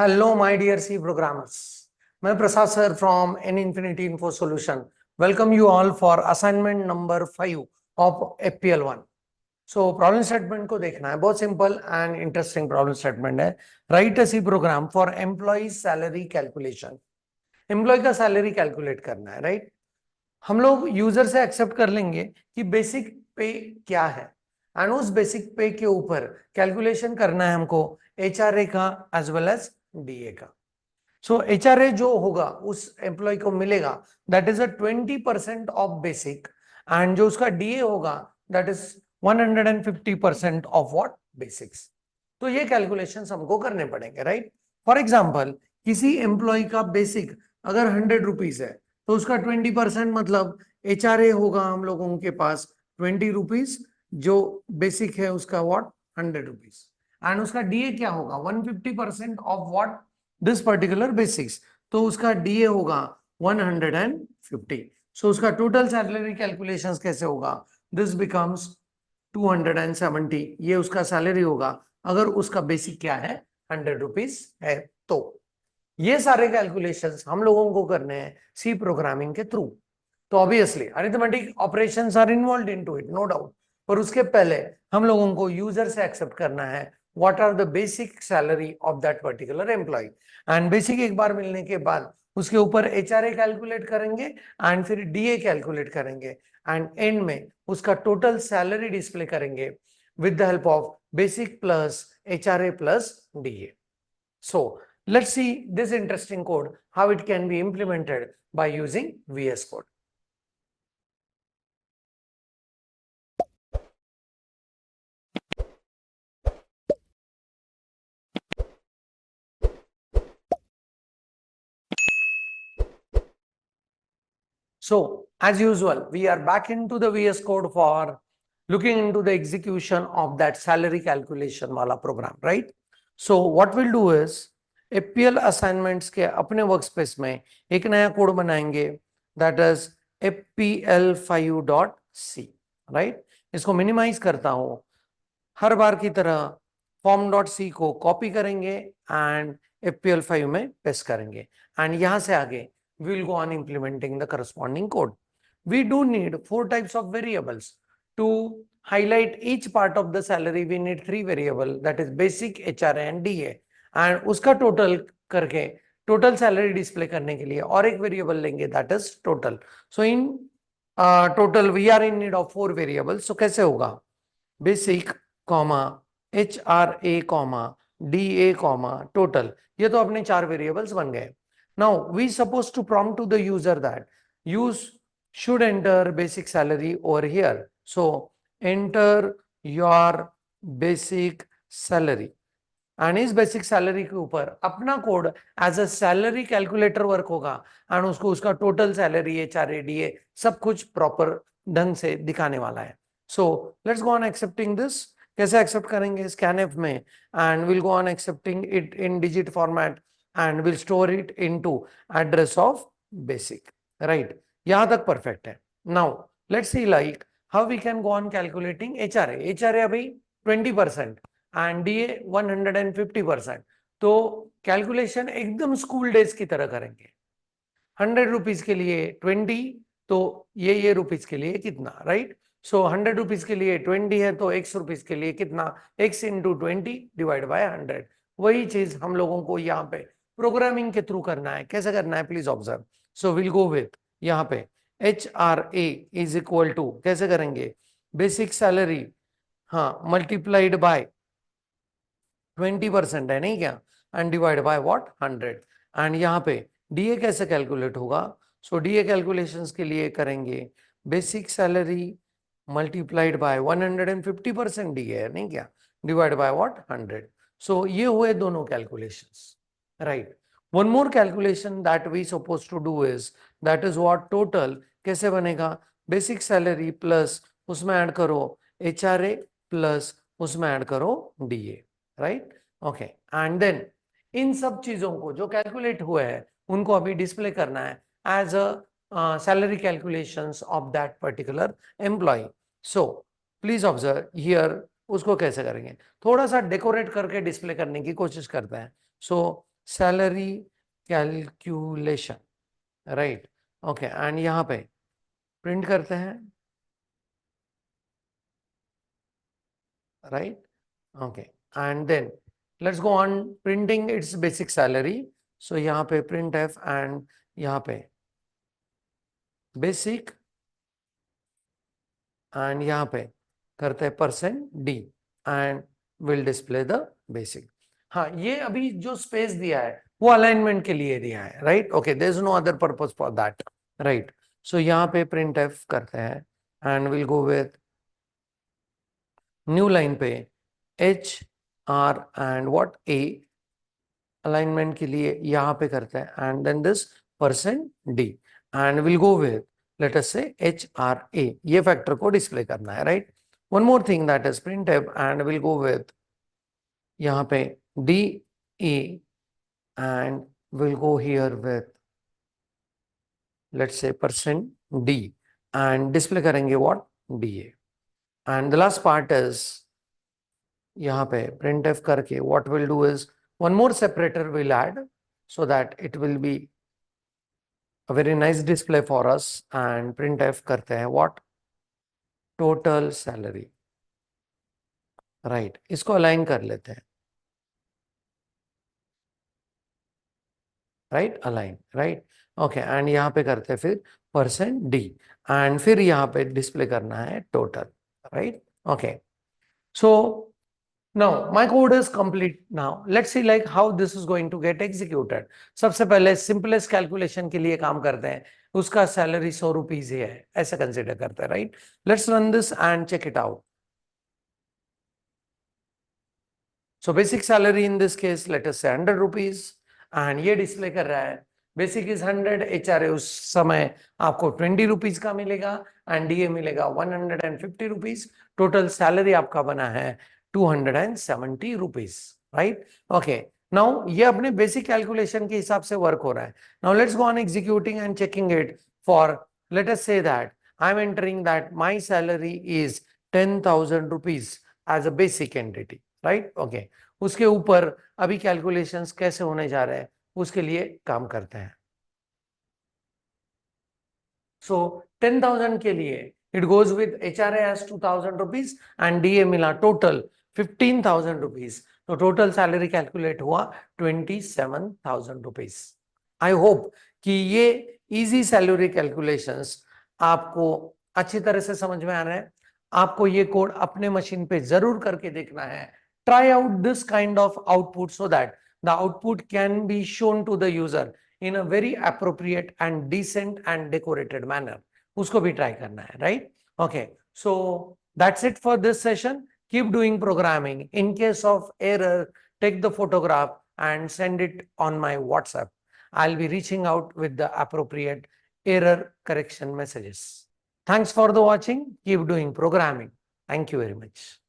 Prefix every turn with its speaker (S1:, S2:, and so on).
S1: Hello, my dear C programmers. मैं प्रसाद sir from N Infinity Info Solution. Welcome you all for assignment number 5 of FPL1. So problem statement को देखना है, बहुत simple and interesting problem statement है. Write a C program for employee salary calculation. Employee का salary calculate करना है, right? हम लोग यूजर से एक्सेप्ट कर लेंगे कि बेसिक पे क्या है एंड उस बेसिक पे के ऊपर कैलकुलेशन करना है हमको एचआरए का एज वेल एज डीए का. सो एचआरए जो होगा उस एम्प्लॉय को मिलेगा that is a 20% of basic and जो उसका डीए होगा that is 150% of what basics. तो ये कैलकुलेशंस हमको करने पड़ेंगे, राइट. फॉर एग्जांपल किसी एम्प्लॉय का बेसिक अगर 100 रुपीज है तो उसका 20% मतलब एचआरए होगा हम लोगों के पास 20 रुपीज, जो बेसिक है उसका व्हाट 100 रुपीज एंड उसका डीए क्या होगा 150% of what this particular basics, तो उसका डीए होगा 150. सो उसका टोटल सैलरी कैलकुलेशंस कैसे होगा, दिस बिकम्स 270. ये उसका सैलरी होगा अगर उसका बेसिक क्या है 100 रुपीज है. तो ये सारे कैलकुलेशंस हम लोगों को करने हैं सी प्रोग्रामिंग के थ्रू. तो obviously arithmetic operations are involved into it, no doubt. पर उसके पहले हम लोगों को यूजर से एक्सेप्ट करना है what are the basic salary of that particular employee and basic एक बार मिलने के बाद उसके ऊपर एचआरए कैलकुलेट करेंगे एंड फिर डीए कैलकुलेट करेंगे एंड एंड में उसका टोटल सैलरी डिस्प्ले करेंगे with the help of basic plus HRA plus DA. So let's see this interesting code, how it can be implemented by using VS Code. So as usual, we are back into the VS Code for looking into the execution of that salary calculation wala program, right? So what we'll do is FPL assignments के अपने workspace में एक नया code बनाएंगे that is FPL5.c, right. इसको minimise करता हूं. हर बार की तरह form.c को कॉपी करेंगे एंड FPL5 में पेस्ट करेंगे एंड यहां से आगे we will go on implementing the corresponding code. We do need 4 types of variables. To highlight each part of the salary, we need 3 variables, that is basic, HRA and DA. And उसका total करके total salary display करने के लिए और एक variable लेंगे, that is total. So in total we are in need of 4 variables. So कैसे होगा, basic, HRA, DA, total. ये तो अपने 4 variables बन गए. Now we supposed to prompt to the user that you should enter basic salary over here. So enter your basic salary and इस basic salary के ऊपर अपना code as a salary calculator work होगा and उसको उसका total salary HRA DA सब कुछ proper ढंग से दिखाने वाला है. So let's go on accepting this. कैसे एक्सेप्ट करेंगे स्कैनएफ में and will go on accepting it in digit format and we'll store it into address of basic, right. yahan tak perfect hai. Now let's see like how we can go on calculating HRA abhi 20% and DA 150%. तो calculation एकदम school days की तरह करेंगे. 100 rupees के लिए 20, तो ये rupees के लिए कितना, राइट. सो 100 रुपीज के लिए 20 है तो x रुपीज के लिए कितना, x इंटू 20 डिवाइड बाय 100. वही चीज हम लोगों को यहाँ पे प्रोग्रामिंग के थ्रू करना है. कैसे करना है please observe. So will go with यहाँ पे HRA इज इक्वल टू कैसे करेंगे, बेसिक सैलरी हाँ मल्टीप्लाइड बाय 20% है नहीं क्या, and divide by what 100. And यहाँ पे डीए कैसे कैलकुलेट होगा. सो डीए कैलकुलेशंस के लिए करेंगे basic salary multiplied by 150% DA है नहीं क्या, डिवाइड बाय व्हाट 100. सो ये हुए दोनों calculations, right. One more calculation that we suppose to do is that is what total कैसे बनेगा, बेसिक सैलरी प्लस उसमें ऐड करो एचआरए प्लस उसमें ऐड करो DA, right. Okay and then इन सब चीजों को जो कैलकुलेट हुए हैं उनको अभी डिस्प्ले करना है as a salary calculations of that particular employee. So please observe here उसको कैसे करेंगे, थोड़ा सा डेकोरेट करके डिस्प्ले करने की कोशिश करते हैं. So salary calculation, right, okay, and यहाँ पे प्रिंट करते हैं, right, okay, and then let's go on printing it's basic salary. So यहाँ पे प्रिंट एफ एंड यहाँ पे बेसिक एंड यहाँ पे करते हैं %d and will display the basic. हाँ, ये अभी जो स्पेस दिया है वो अलाइनमेंट के लिए दिया है, right, okay, there is no other purpose for that, right. So यहाँ पे प्रिंट एफ करते हैं and will go with new line पे H R and what a, alignment के लिए यहाँ पे करते हैं and then this %d and will go with let us say HRA, ये फैक्टर को डिस्प्ले करना है, right. One more thing that is print and will go with यहाँ पे DE and we'll go here with let's say %d and display करेंगे what DA. and the last part is यहाँ पे printf करके what we'll do is one more separator we'll add so that it will be a very nice display for us. and printf करते हैं what total salary, right, इसको align कर लेते हैं, right, align, right, okay, and यहाँ पे करते हैं फिर %d एंड फिर यहाँ पे डिस्प्ले करना है total, right, okay. So now my code is complete. Now let's see like how this is going to get executed. सबसे पहले simplest calculation के लिए काम करते हैं, उसका salary 100 रुपीज ही है, ऐसे consider करते हैं, right. Let's run this and check it out. So basic salary in this case let us say 100 rupees and ये display कर रहा है basic is 100, HRA उस समय आपको 20 रुपीज का मिलेगा and DA मिलेगा 150 रुपीज. टोटल सैलरी आपका बना है 270 रुपीज, राइट, ओके. नाउ ये अपने बेसिक कैलकुलेशन के हिसाब से वर्क हो रहा है. Now let's go on executing and checking it for let us see that I am entering that my salary is 10,000 rupees as a basic entity, right, okay. उसके ऊपर अभी कैलकुलेशंस कैसे होने जा रहे हैं उसके लिए काम करते हैं. सो 10,000 के लिए it goes with HRA as 2,000 rupees and DA मिला टोटल 15,000 rupees. तो टोटल सैलरी कैलकुलेट हुआ 27,000 rupees. आई होप कि ये इजी सैलरी कैलकुलेशंस आपको अच्छी तरह से समझ में आ रहे हैं. आपको ये कोड अपने मशीन पे जरूर करके देखना है. Try out this kind of output so that the output can be shown to the user in a very appropriate and decent and decorated manner. उसको भी try करना है, right? Okay, so that's it for this session. Keep doing programming. In case of error, take the photograph and send it on my WhatsApp. I'll be reaching out with the appropriate error correction messages. Thanks for the watching. Keep doing programming. Thank you very much.